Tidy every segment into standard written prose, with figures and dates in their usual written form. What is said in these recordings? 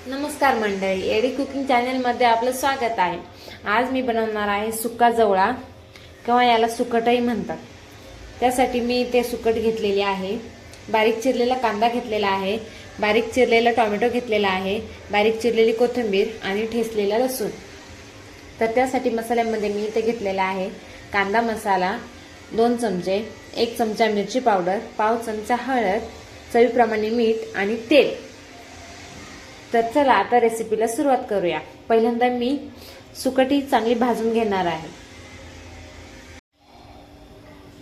नमस्कार मंडळी, eddy cooking चॅनलमध्ये आपलं स्वागत आहे। आज मी बनवणार आहे सुका जवळा किंवा याला सुकटही म्हणतात। त्यासाठी मी ते सुकट घेतलेले आहे, बारीक चिरलेला कांदा घेतलेला आहे, बारीक चिरलेला टोमॅटो घेतलेला आहे, बारीक चिरलेली कोथिंबीर आणि ठेचलेला लसूण। तर त्यासाठी मसाल्यामध्ये मी इथे घेतलेला आहे कांदा मसाला 2 चमचे, 1 चमचा मिरची पावडर, पाव चमचा हळद, चवीप्रमाणे मीठ आणि तेल। तर चला आता रेसिपीला सुरुवात करूया। पहिल्यांदा मी सुकटी चांगली भाजून घेणार आहे।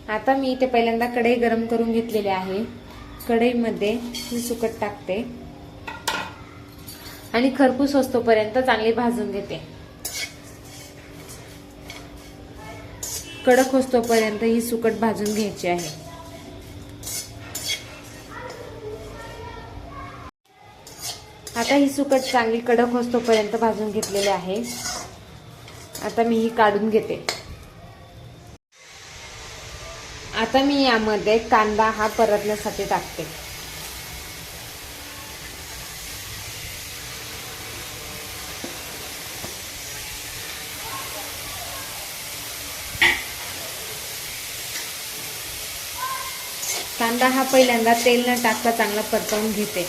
आता मी इथे पहिल्यांदा कढई गरम करून घेतलेली आहे। कढईमध्ये मी सुकट टाकते आणि खरपूस होईपर्यंत चांगली भाजून घेते। कडक होईपर्यंत ही सुकट भाजून घ्यायची आहे। आता ही सुकट चांगली कडक होईपर्यंत भाजून घेतलेली आहे। आता मी ही काढून घेते। आता मी यामध्ये कांदा हा परतण्यासाठी टाकते। कांदा हा पहिल्यांदा तेल न टाकता चांगला परतवून घेते।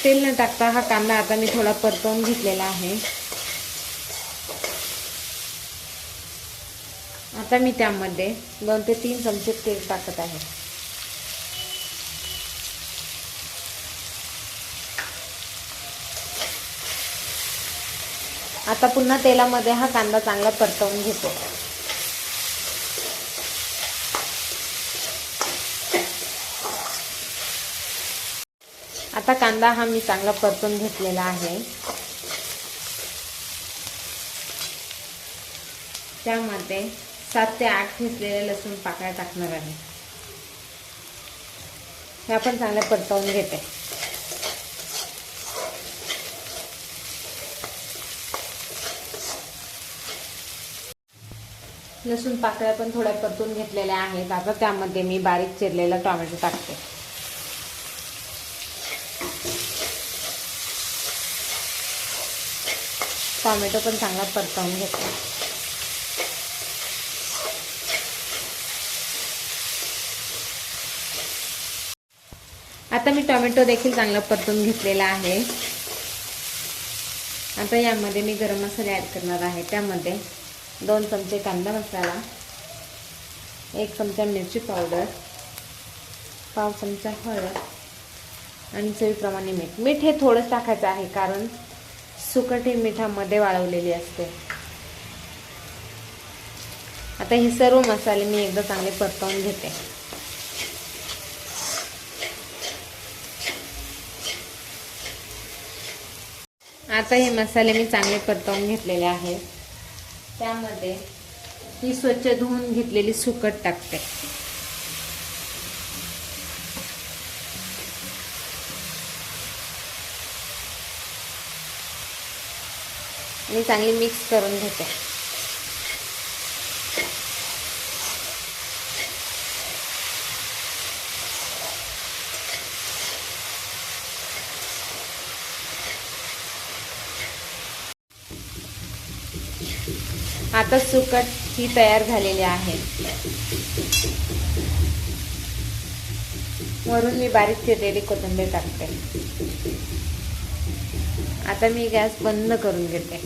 तेल न टाकता हा कांदा आता मी थोडा परतवून घेतलेला आहे। आता मी त्यामध्ये 2 ते 3 चमचे तेल टाकत आहे। आता पुन्हा तेलामध्ये हा कांदा चांगला परतवून घेतो। आता कांदा हा मी चांगला परतून घेतलेला आहे। त्यामध्ये 7 ते 8 ठेचलेले लसूण पाकळ्या टाकणार आहे। हे आपण चांगले परतवून घेते। लसूण पाकळ्या पण थोड्या परतून घेतलेल्या आहेत। आता त्यामध्ये मी बारीक चिरलेला टोमॅटो टाकते। टोमॅटो पण चांगला परतवून घेते। आता मी टोमॅटो देखील चांगला परतून घेतलेला आहे। आता यामध्ये मी गरम मसाले ऍड करणार आहे। त्यामध्ये 2 चमचे कांदा मसाला, 1 चमचा मिरची पावडर, पाव चमचा हळद आणि चवीप्रमाणे मीठ। मीठ हे थोडंच टाकायचं आहे कारण सुकट ही मिठामध्ये वाळवलेली असते। आता हे सर्व मसाले मी एकदा चांगले परतवून घेते। आता हे मसाले मी चांगले परतवून घेतलेले आहेत। त्यामध्ये ही स्वच्छ धुवून घेतलेली सुकट टाकते। आणि चांगली मिक्स करून घेते। आता सुकट ही तयार झालेली आहे। वरून मी बारीक चिरलेली कोथिंबीर टाकते। आता मी गॅस बंद करून घेते।